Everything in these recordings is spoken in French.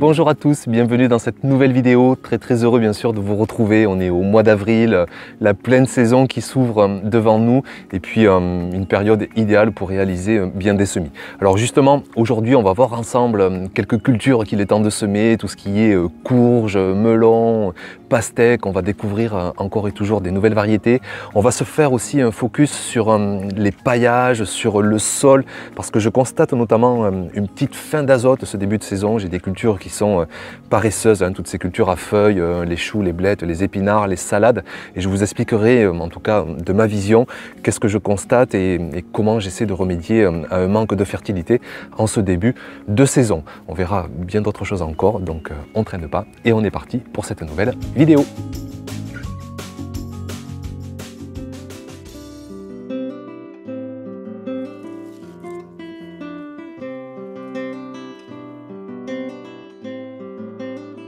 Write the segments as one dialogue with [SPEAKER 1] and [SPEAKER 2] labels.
[SPEAKER 1] Bonjour à tous, bienvenue dans cette nouvelle vidéo. Très heureux bien sûr de vous retrouver. On est au mois d'avril, la pleine saison qui s'ouvre devant nous et puis une période idéale pour réaliser bien des semis. Alors justement, aujourd'hui on va voir ensemble quelques cultures qu'il est temps de semer, tout ce qui est courge, melon, pastèque. On va découvrir encore et toujours des nouvelles variétés. On va se faire aussi un focus sur les paillages, sur le sol, parce que je constate notamment une petite fin d'azote ce début de saison. J'ai des cultures qui sont paresseuses, toutes ces cultures à feuilles, les choux, les blettes, les épinards, les salades. Et je vous expliquerai, en tout cas de ma vision, qu'est-ce que je constate et comment j'essaie de remédier à un manque de fertilité en ce début de saison. On verra bien d'autres choses encore, donc on ne traîne pas et on est parti pour cette nouvelle vidéo.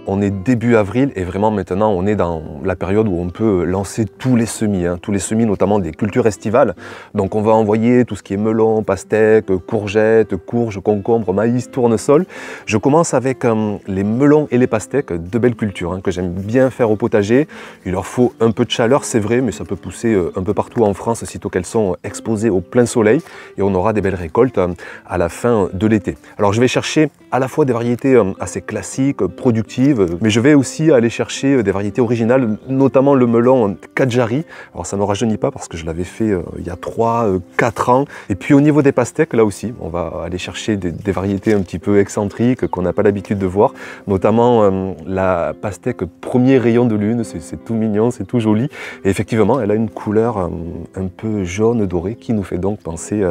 [SPEAKER 1] On est début avril et vraiment maintenant on est dans la période où on peut lancer tous les semis notamment des cultures estivales. Donc on va envoyer tout ce qui est melon, pastèque, courgettes, courges, concombres, maïs, tournesol. Je commence avec les melons et les pastèques, deux belles cultures que j'aime bien faire au potager. Il leur faut un peu de chaleur, c'est vrai, mais ça peut pousser un peu partout en France sitôt qu'elles sont exposées au plein soleil et on aura des belles récoltes à la fin de l'été. Alors je vais chercher à la fois des variétés assez classiques, productives, mais je vais aussi aller chercher des variétés originales, notamment le melon Kadjari. Alors ça ne me rajeunit pas parce que je l'avais fait il y a 3-4 ans. Et puis au niveau des pastèques, là aussi, on va aller chercher des variétés un petit peu excentriques qu'on n'a pas l'habitude de voir, notamment la pastèque premier rayon de lune. C'est tout mignon, c'est tout joli. Et effectivement, elle a une couleur un peu jaune doré qui nous fait donc penser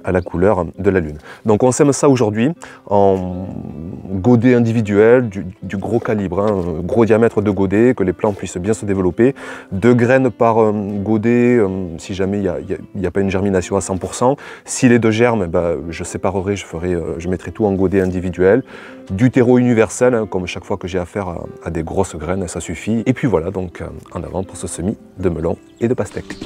[SPEAKER 1] à la couleur de la lune. Donc on sème ça aujourd'hui en godet individuel, du gros calibre, gros diamètre de godet, que les plants puissent bien se développer. 2 graines par godet, si jamais il n'y a pas une germination à 100%. S'il est de germe, je séparerai, je mettrai tout en godet individuel. Du terreau universel, comme chaque fois que j'ai affaire à des grosses graines, ça suffit. Et puis voilà, donc en avant pour ce semis de melon et de pastèque.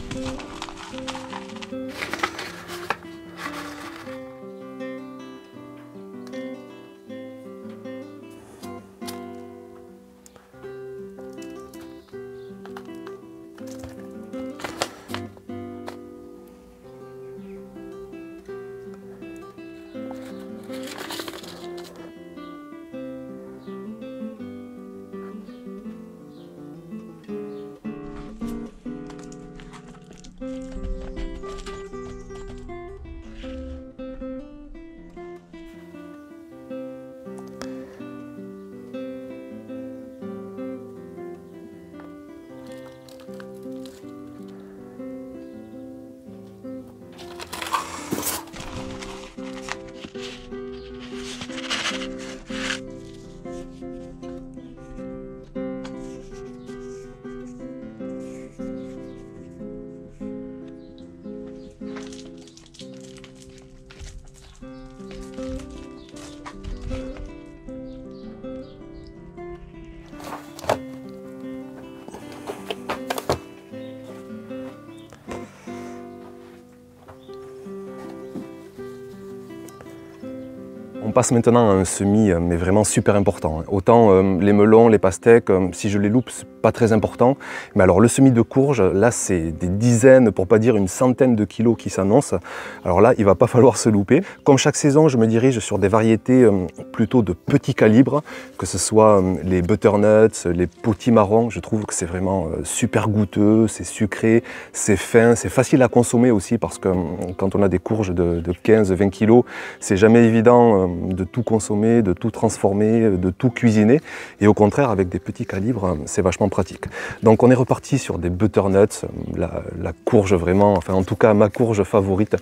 [SPEAKER 1] On passe maintenant à un semis, mais vraiment super important. Autant les melons, les pastèques, si je les loupe, c'est pas très important. Mais alors le semis de courge, là c'est des dizaines, pour pas dire une centaine de kilos qui s'annoncent. Alors là, il va pas falloir se louper. Comme chaque saison, je me dirige sur des variétés plutôt de petit calibre, que ce soit les butternuts, les potimarrons. Je trouve que c'est vraiment super goûteux, c'est sucré, c'est fin, c'est facile à consommer aussi parce que quand on a des courges de 15-20 kilos, c'est jamais évident de tout consommer, de tout transformer, de tout cuisiner. Et au contraire, avec des petits calibres, c'est vachement pratique. Donc on est reparti sur des butternuts, la courge vraiment, enfin en tout cas ma courge favorite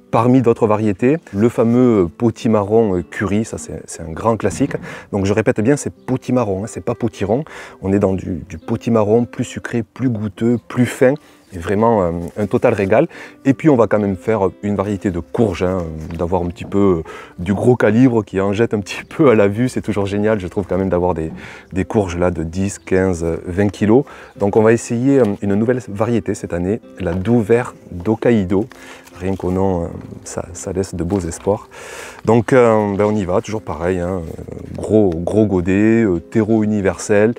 [SPEAKER 1] parmi d'autres variétés. Le fameux potimarron curry, ça c'est un grand classique. Donc je répète bien, c'est potimarron, c'est pas potiron. On est dans du potimarron plus sucré, plus goûteux, plus fin. est vraiment un total régal. Et puis on va quand même faire une variété de courges, hein, d'avoir un petit peu du gros calibre qui en jette un petit peu à la vue. C'est toujours génial, je trouve quand même d'avoir des courges là de 10, 15, 20 kilos. Donc on va essayer une nouvelle variété cette année, la Doux Vert d'Hokkaido. Rien qu'au nom, ça laisse de beaux espoirs. Donc on y va, toujours pareil, hein, gros godet, terreau universel.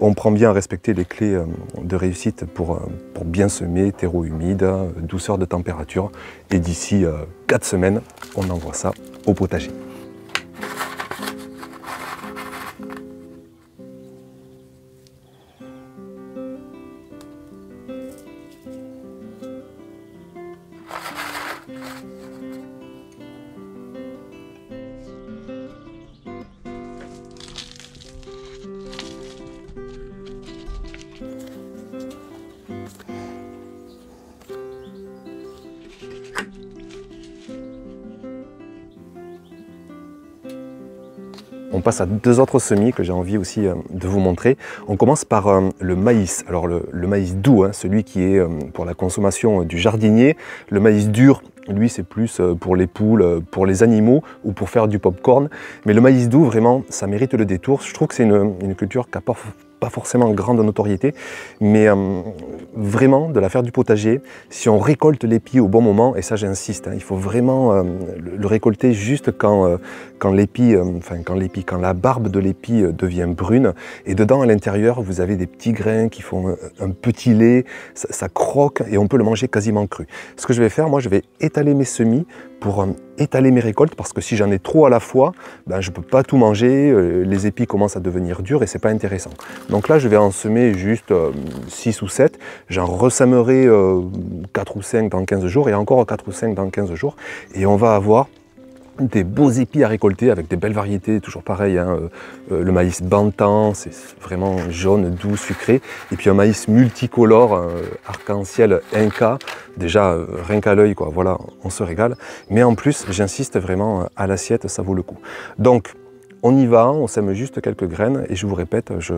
[SPEAKER 1] On prend bien à respecter les clés de réussite pour bien semer, terreau humide, douceur de température. Et d'ici 4 semaines, on envoie ça au potager. On passe à 2 autres semis que j'ai envie aussi de vous montrer. On commence par le maïs. Alors le maïs doux, hein, celui qui est pour la consommation du jardinier. Le maïs dur, lui c'est plus pour les poules, pour les animaux ou pour faire du pop-corn. Mais le maïs doux, vraiment, ça mérite le détour. Je trouve que c'est une culture qui apporte pas forcément grande notoriété, mais vraiment de la faire du potager, si on récolte l'épi au bon moment, et ça j'insiste, hein, il faut vraiment le récolter juste quand la barbe de l'épi devient brune, et dedans à l'intérieur vous avez des petits grains qui font un petit lait, ça croque et on peut le manger quasiment cru. Ce que je vais faire, moi je vais étaler mes semis pour étaler mes récoltes, parce que si j'en ai trop à la fois, ben, je ne peux pas tout manger, les épis commencent à devenir durs et c'est pas intéressant. Donc là je vais en semer juste 6 ou 7, j'en ressamerai 4 ou 5 dans 15 jours et encore 4 ou 5 dans 15 jours, et on va avoir des beaux épis à récolter avec des belles variétés, toujours pareil, hein, le maïs bantan, c'est vraiment jaune, doux, sucré, et puis un maïs multicolore, arc-en-ciel Inca, déjà rien qu'à l'œil, quoi, voilà, on se régale, mais en plus j'insiste vraiment à l'assiette, ça vaut le coup. Donc on y va, on sème juste quelques graines, et je vous répète, je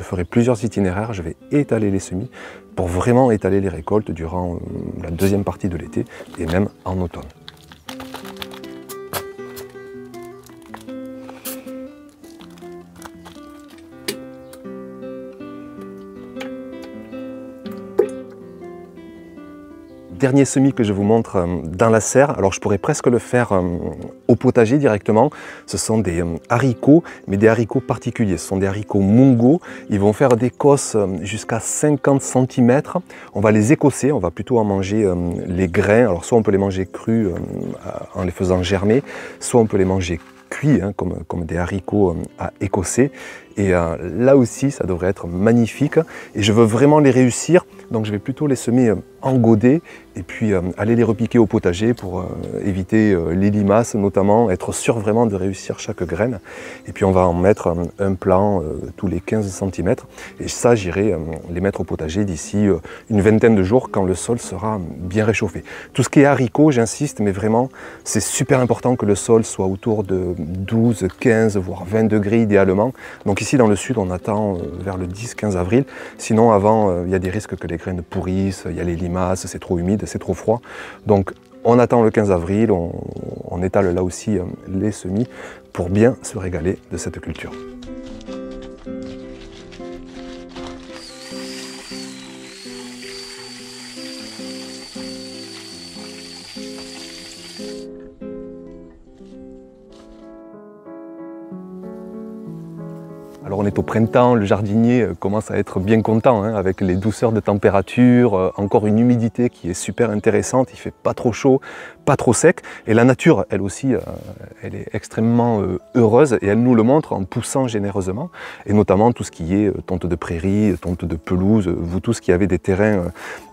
[SPEAKER 1] ferai plusieurs itinéraires, je vais étaler les semis pour vraiment étaler les récoltes durant la deuxième partie de l'été et même en automne. Dernier semis que je vous montre dans la serre, alors je pourrais presque le faire au potager directement. Ce sont des haricots, mais des haricots particuliers. Ce sont des haricots mungo. Ils vont faire des cosses jusqu'à 50 cm. On va les écosser, on va plutôt en manger les grains. Alors soit on peut les manger crus en les faisant germer, soit on peut les manger cuits, hein, comme des haricots à écosser. Et là aussi, ça devrait être magnifique. Et je veux vraiment les réussir, donc je vais plutôt les semer en godet et puis aller les repiquer au potager pour éviter les limaces notamment, être sûr vraiment de réussir chaque graine. Et puis on va en mettre un plant tous les 15 cm. Et ça, j'irai les mettre au potager d'ici une vingtaine de jours quand le sol sera bien réchauffé. Tout ce qui est haricots, j'insiste, mais vraiment, c'est super important que le sol soit autour de 12, 15, voire 20 degrés idéalement. Donc ici dans le sud, on attend vers le 10-15 avril. Sinon, avant, il y a des risques que les graines pourrissent, il y a les limaces, c'est trop humide, c'est trop froid. Donc on attend le 15 avril, on étale là aussi les semis pour bien se régaler de cette culture. Alors on est au printemps, le jardinier commence à être bien content, hein, avec les douceurs de température, encore une humidité qui est super intéressante, il fait pas trop chaud, pas trop sec, et la nature, elle aussi, elle est extrêmement heureuse, et elle nous le montre en poussant généreusement, et notamment tout ce qui est tonte de prairie, tonte de pelouse, vous tous qui avez des terrains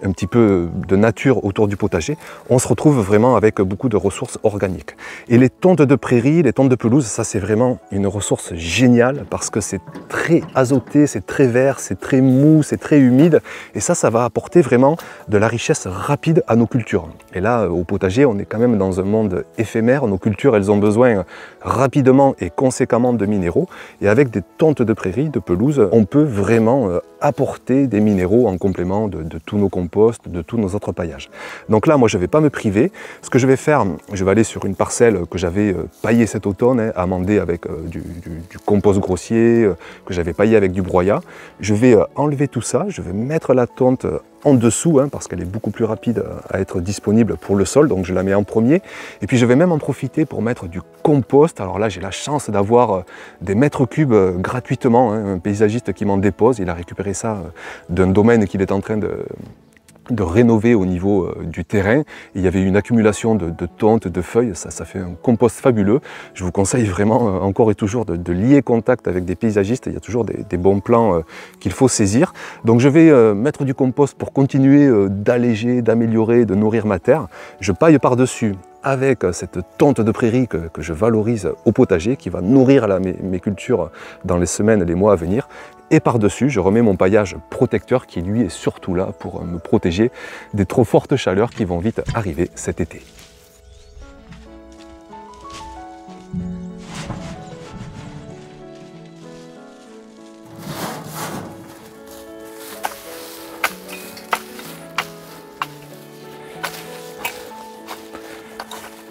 [SPEAKER 1] un petit peu de nature autour du potager, on se retrouve vraiment avec beaucoup de ressources organiques. Et les tontes de prairie, les tontes de pelouse, ça c'est vraiment une ressource géniale, parce que c'est très azoté, c'est très vert, c'est très mou, c'est très humide, et ça va apporter vraiment de la richesse rapide à nos cultures. Et là, au potager, on est quand même dans un monde éphémère, nos cultures, elles ont besoin rapidement et conséquemment de minéraux, et avec des tontes de prairie, de pelouse, on peut vraiment apporter des minéraux en complément de tous nos composts, de tous nos autres paillages. Donc là, moi, je ne vais pas me priver. Ce que je vais faire, je vais aller sur une parcelle que j'avais paillée cet automne, hein, amendée avec du compost grossier, que j'avais paillé avec du broyat. Je vais enlever tout ça, je vais mettre la tonte en dessous, hein, parce qu'elle est beaucoup plus rapide à être disponible pour le sol, donc je la mets en premier. Et puis je vais même en profiter pour mettre du compost. Alors là, j'ai la chance d'avoir des mètres cubes gratuitement, hein, un paysagiste qui m'en dépose. Il a récupéré ça d'un domaine qu'il est en train de rénover au niveau du terrain. Il y avait une accumulation de tontes, de feuilles, ça fait un compost fabuleux. Je vous conseille vraiment encore et toujours de lier contact avec des paysagistes. Il y a toujours des bons plans qu'il faut saisir. Donc je vais mettre du compost pour continuer d'alléger, d'améliorer, de nourrir ma terre. Je paille par-dessus avec cette tonte de prairie que je valorise au potager, qui va nourrir mes cultures dans les semaines, les mois à venir. Et par-dessus, je remets mon paillage protecteur qui, lui, est surtout là pour me protéger des trop fortes chaleurs qui vont vite arriver cet été.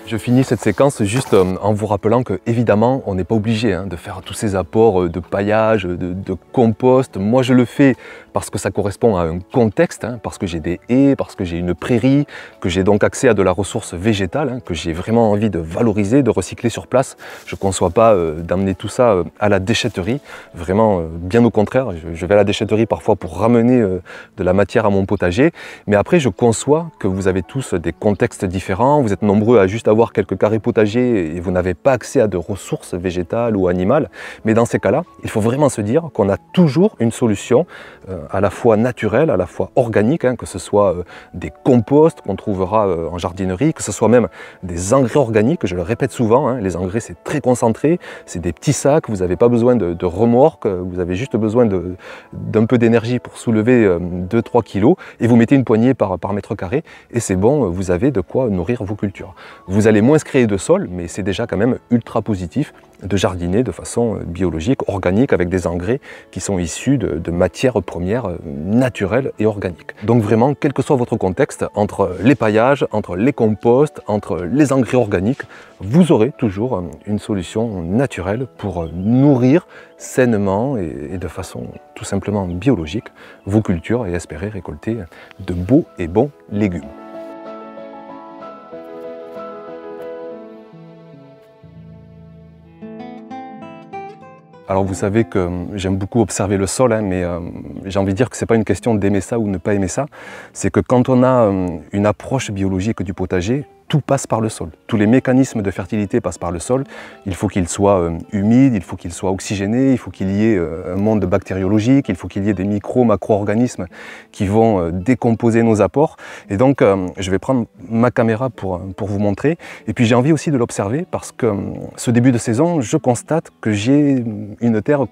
[SPEAKER 1] Je finis cette séquence juste en vous rappelant que, évidemment, on n'est pas obligé de faire tous ces apports de paillage, de compost. Moi, je le fais parce que ça correspond à un contexte, parce que j'ai des haies, parce que j'ai une prairie, que j'ai donc accès à de la ressource végétale, que j'ai vraiment envie de valoriser, de recycler sur place. Je ne conçois pas d'amener tout ça à la déchetterie. Vraiment, bien au contraire, je vais à la déchetterie parfois pour ramener de la matière à mon potager. Mais après, je conçois que vous avez tous des contextes différents. Vous êtes nombreux à juste avoir quelques carrés potagers et vous n'avez pas accès à de ressources végétales ou animales. Mais dans ces cas-là, il faut vraiment se dire qu'on a toujours une solution à la fois naturelle, à la fois organique, que ce soit des composts qu'on trouvera en jardinerie, que ce soit même des engrais organiques. Je le répète souvent, les engrais c'est très concentré, c'est des petits sacs, vous n'avez pas besoin de remorques, vous avez juste besoin d'un peu d'énergie pour soulever 2-3 kilos et vous mettez une poignée par mètre carré et c'est bon, vous avez de quoi nourrir vos cultures. Vous allez moins se créer de sol, mais c'est déjà quand même ultra positif de jardiner de façon biologique, organique, avec des engrais qui sont issus de matières premières naturelles et organiques. Donc vraiment, quel que soit votre contexte, entre les paillages, entre les composts, entre les engrais organiques, vous aurez toujours une solution naturelle pour nourrir sainement et de façon tout simplement biologique vos cultures et espérer récolter de beaux et bons légumes. Alors vous savez que j'aime beaucoup observer le sol, mais j'ai envie de dire que ce n'est pas une question d'aimer ça ou ne pas aimer ça. C'est que quand on a une approche biologique du potager, tout passe par le sol. Tous les mécanismes de fertilité passent par le sol. Il faut qu'il soit humide, il faut qu'il soit oxygéné, il faut qu'il y ait un monde bactériologique, il faut qu'il y ait des macro-organismes qui vont décomposer nos apports. Et donc, je vais prendre ma caméra pour vous montrer. Et puis, j'ai envie aussi de l'observer parce que ce début de saison, je constate que j'ai une terre,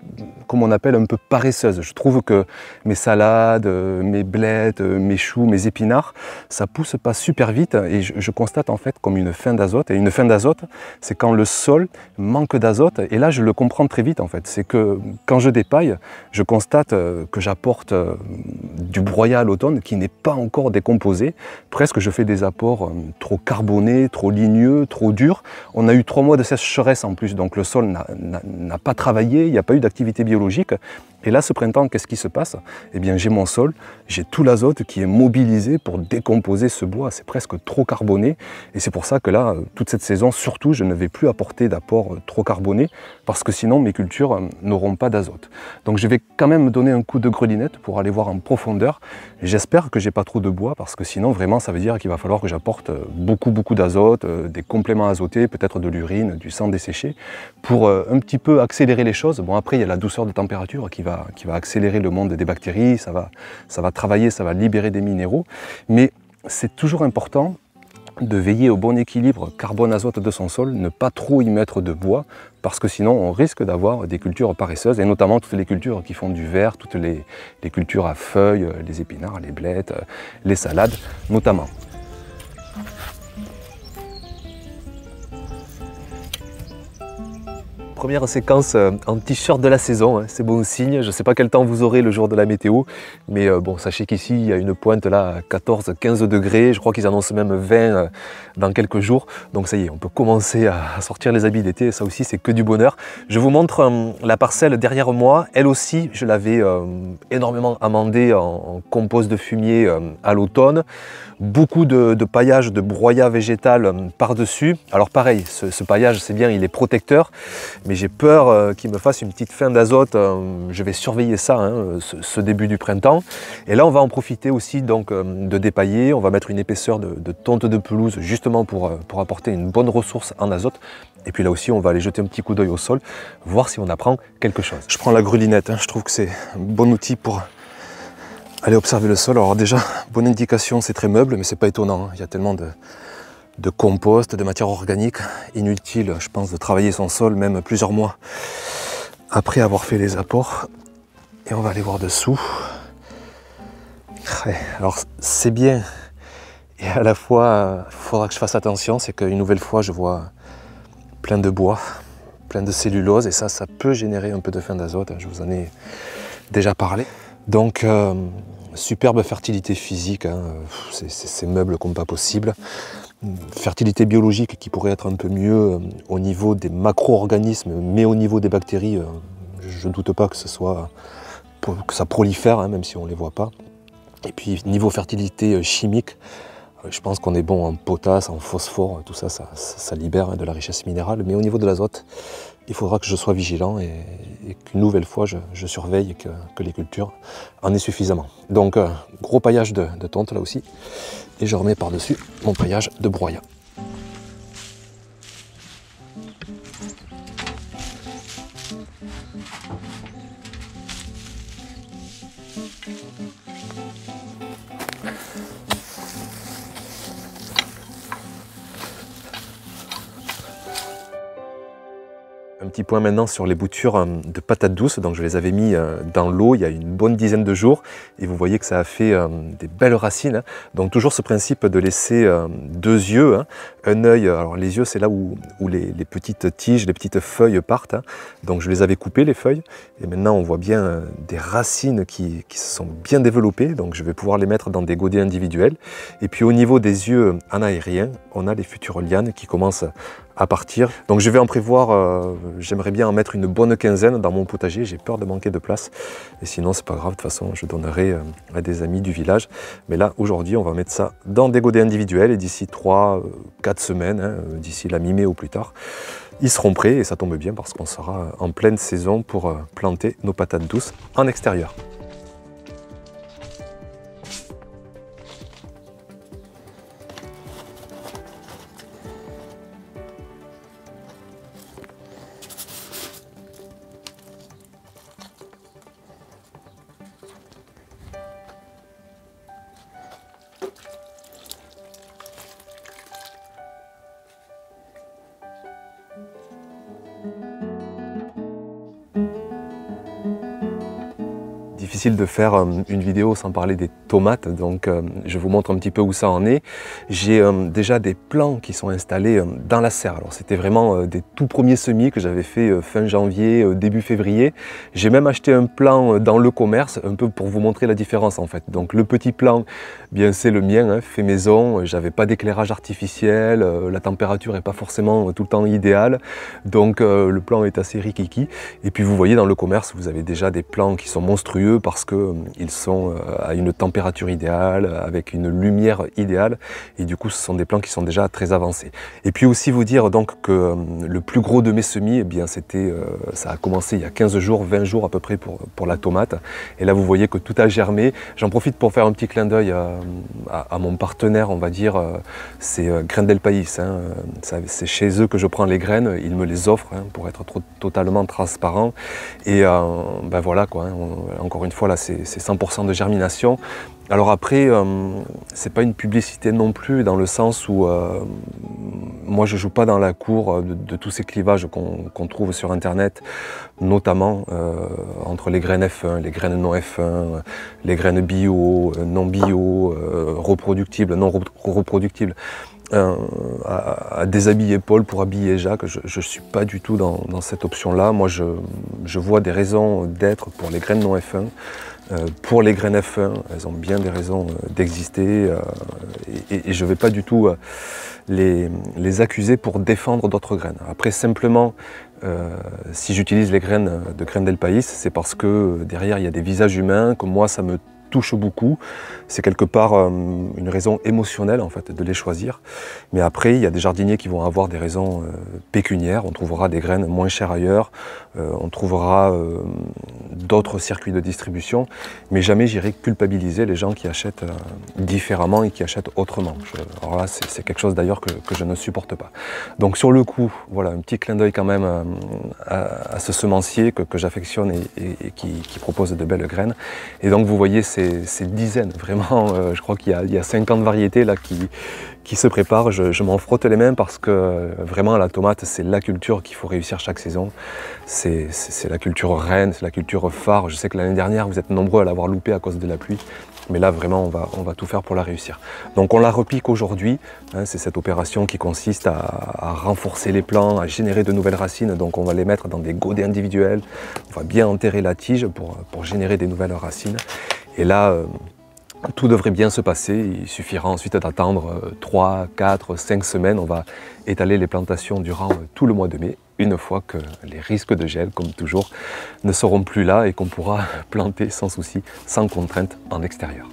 [SPEAKER 1] comme on appelle, un peu paresseuse. Je trouve que mes salades, mes blettes, mes choux, mes épinards, ça pousse pas super vite et je constate en fait comme une fin d'azote. Et une fin d'azote, c'est quand le sol manque d'azote. Et là, je le comprends très vite en fait. C'est que quand je dépaille, je constate que j'apporte du broyat à l'automne qui n'est pas encore décomposé. Presque, je fais des apports trop carbonés, trop ligneux, trop durs. On a eu 3 mois de sécheresse en plus, donc le sol n'a pas travaillé, il n'y a pas eu d'activité biologique. Et là, ce printemps, qu'est-ce qui se passe? Eh bien, j'ai mon sol, j'ai tout l'azote qui est mobilisé pour décomposer ce bois. C'est presque trop carboné. Et c'est pour ça que là, toute cette saison, surtout, je ne vais plus apporter d'apport trop carboné parce que sinon, mes cultures n'auront pas d'azote. Donc, je vais quand même me donner un coup de grelinette pour aller voir en profondeur. J'espère que j'ai pas trop de bois parce que sinon, vraiment, ça veut dire qu'il va falloir que j'apporte beaucoup d'azote, des compléments azotés, peut-être de l'urine, du sang desséché, pour un petit peu accélérer les choses. Bon, après, il y a la douceur de température qui va accélérer le monde des bactéries, ça va travailler, ça va libérer des minéraux. Mais c'est toujours important de veiller au bon équilibre carbone-azote de son sol, ne pas trop y mettre de bois, parce que sinon on risque d'avoir des cultures paresseuses, et notamment toutes les cultures qui font du vert, toutes les cultures à feuilles, les épinards, les blettes, les salades notamment. Première séquence en t-shirt de la saison, hein, c'est bon signe. Je ne sais pas quel temps vous aurez le jour de la météo, mais bon, sachez qu'ici, il y a une pointe là à 14-15 degrés. Je crois qu'ils annoncent même 20 dans quelques jours. Donc ça y est, on peut commencer à sortir les habits d'été. Ça aussi, c'est que du bonheur. Je vous montre la parcelle derrière moi. Elle aussi, je l'avais énormément amendée en compost de fumier à l'automne. Beaucoup de paillage, de broyat végétal par-dessus. Alors pareil, ce paillage, c'est bien, il est protecteur, mais j'ai peur qu'il me fasse une petite fin d'azote. Je vais surveiller ça, hein, ce début du printemps. Et là, on va en profiter aussi donc, de dépailler. On va mettre une épaisseur de tonte de pelouse justement pour apporter une bonne ressource en azote. Et puis là aussi, on va aller jeter un petit coup d'œil au sol, voir si on apprend quelque chose. Je prends la grelinette, hein, je trouve que c'est un bon outil pour aller observer le sol. Alors déjà, bonne indication, c'est très meuble, mais c'est pas étonnant, hein. Il y a tellement de compost, de matière organique, inutile, je pense, de travailler son sol, même plusieurs mois après avoir fait les apports. Et on va aller voir dessous. Ouais, alors c'est bien, et à la fois, il faudra que je fasse attention, c'est qu'une nouvelle fois, je vois plein de bois, plein de cellulose, et ça peut générer un peu de fin d'azote, je vous en ai déjà parlé. Donc, superbe fertilité physique, hein, c'est meuble comme pas possible. Fertilité biologique qui pourrait être un peu mieux au niveau des macro-organismes, mais au niveau des bactéries, je ne doute pas que ça prolifère, hein, même si on ne les voit pas. Et puis, niveau fertilité chimique, je pense qu'on est bon en potasse, en phosphore, tout ça, ça libère de la richesse minérale. Mais au niveau de l'azote, il faudra que je sois vigilant et qu'une nouvelle fois, je surveille que les cultures en aient suffisamment. Donc, gros paillage de tonte là aussi. Et je remets par-dessus mon paillage de broyat. Un petit point maintenant sur les boutures de patates douces. Donc je les avais mis dans l'eau il y a une bonne dizaine de jours et vous voyez que ça a fait des belles racines. Donc toujours ce principe de laisser deux yeux, hein. Un œil, alors les yeux c'est là où les petites tiges, les petites feuilles partent, hein. Donc je les avais coupées les feuilles et maintenant on voit bien des racines qui se sont bien développées. Donc je vais pouvoir les mettre dans des godets individuels. Et puis au niveau des yeux en aérien, on a les futures lianes qui commencent à partir. Donc je vais en prévoir, j'aimerais bien en mettre une bonne quinzaine dans mon potager, j'ai peur de manquer de place. Et sinon c'est pas grave, de toute façon je donnerai à des amis du village. Mais là aujourd'hui on va mettre ça dans des godets individuels et d'ici 3-4 semaines, hein, d'ici la mi-mai au plus tard, ils seront prêts et ça tombe bien parce qu'on sera en pleine saison pour planter nos patates douces en extérieur. Difficile de faire une vidéo sans parler des tomates, donc je vous montre un petit peu où ça en est. J'ai déjà des plants qui sont installés dans la serre. Alors c'était vraiment des tout premiers semis que j'avais fait fin janvier, début février. J'ai même acheté un plant dans le commerce, un peu pour vous montrer la différence en fait. Donc le petit plant, bien c'est le mien, hein, fait maison, j'avais pas d'éclairage artificiel, la température n'est pas forcément tout le temps idéale, donc le plant est assez rikiki. Et puis vous voyez dans le commerce, vous avez déjà des plants qui sont monstrueux parce qu'ils sont à une température idéale, avec une lumière idéale, et du coup ce sont des plants qui sont déjà très avancés. Et puis aussi vous dire donc que le plus gros de mes semis, eh bien ça a commencé il y a 15 jours, 20 jours à peu près pour la tomate, et là vous voyez que tout a germé. J'en profite pour faire un petit clin d'œil à mon partenaire, on va dire, c'est Graines del País, hein. C'est chez eux que je prends les graines, ils me les offrent, hein, pour être totalement transparent, et ben voilà quoi, hein, encore une fois là c'est 100% de germination. Alors après, c'est pas une publicité non plus dans le sens où moi je joue pas dans la cour de tous ces clivages qu'on trouve sur internet, notamment entre les graines F1, les graines non F1, les graines bio, non bio, reproductibles, non reproductibles. à déshabiller Paul pour habiller Jacques. Je ne suis pas du tout dans cette option-là. Moi, je vois des raisons d'être pour les graines non F1. Pour les graines F1, elles ont bien des raisons d'exister et je ne vais pas du tout les accuser pour défendre d'autres graines. Après, simplement, si j'utilise les graines de Graines del País, c'est parce que derrière, il y a des visages humains, que moi, ça me touche beaucoup. C'est quelque part une raison émotionnelle en fait de les choisir. Mais après, il y a des jardiniers qui vont avoir des raisons pécuniaires. On trouvera des graines moins chères ailleurs. On trouvera d'autres circuits de distribution. Mais jamais j'irai culpabiliser les gens qui achètent différemment et qui achètent autrement. Alors là, c'est quelque chose d'ailleurs que je ne supporte pas. Donc sur le coup, voilà, un petit clin d'œil quand même à ce semencier que j'affectionne et qui propose de belles graines. Et donc vous voyez ces dizaines, vraiment, je crois qu'il y a 50 variétés là qui se préparent. Je m'en frotte les mains parce que vraiment la tomate, c'est la culture qu'il faut réussir chaque saison. C'est la culture reine, c'est la culture phare. Je sais que l'année dernière, vous êtes nombreux à l'avoir loupé à cause de la pluie. Mais là, vraiment, on va tout faire pour la réussir. Donc on la repique aujourd'hui. Hein, c'est cette opération qui consiste à renforcer les plants, à générer de nouvelles racines. Donc on va les mettre dans des godets individuels. On va bien enterrer la tige pour générer des nouvelles racines. Et là, tout devrait bien se passer. Il suffira ensuite d'attendre 3, 4, 5 semaines. On va étaler les plantations durant tout le mois de mai, une fois que les risques de gel, comme toujours, ne seront plus là et qu'on pourra planter sans souci, sans contrainte en extérieur.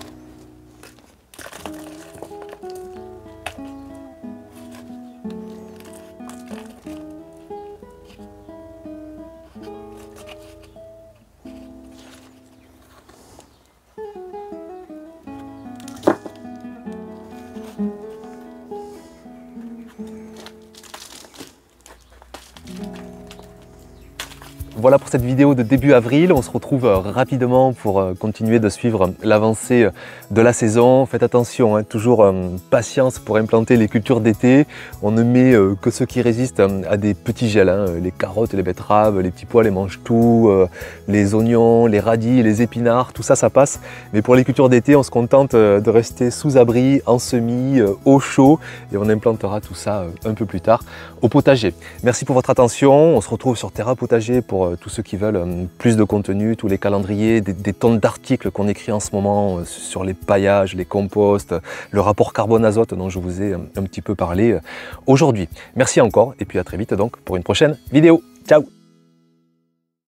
[SPEAKER 1] Voilà pour cette vidéo de début avril. On se retrouve rapidement pour continuer de suivre l'avancée de la saison. Faites attention, hein, toujours patience pour implanter les cultures d'été. On ne met que ce qui résiste à des petits gels. Hein. Les carottes, les betteraves, les petits pois, les mange-tout, les oignons, les radis, les épinards, tout ça, ça passe. Mais pour les cultures d'été, on se contente de rester sous abri, en semis, au chaud. Et on implantera tout ça un peu plus tard au potager. Merci pour votre attention. On se retrouve sur Terra Potager pour tous ceux qui veulent plus de contenu, tous les calendriers, des tonnes d'articles qu'on écrit en ce moment sur les paillages, les composts, le rapport carbone-azote dont je vous ai un petit peu parlé aujourd'hui. Merci encore et puis à très vite donc pour une prochaine vidéo. Ciao!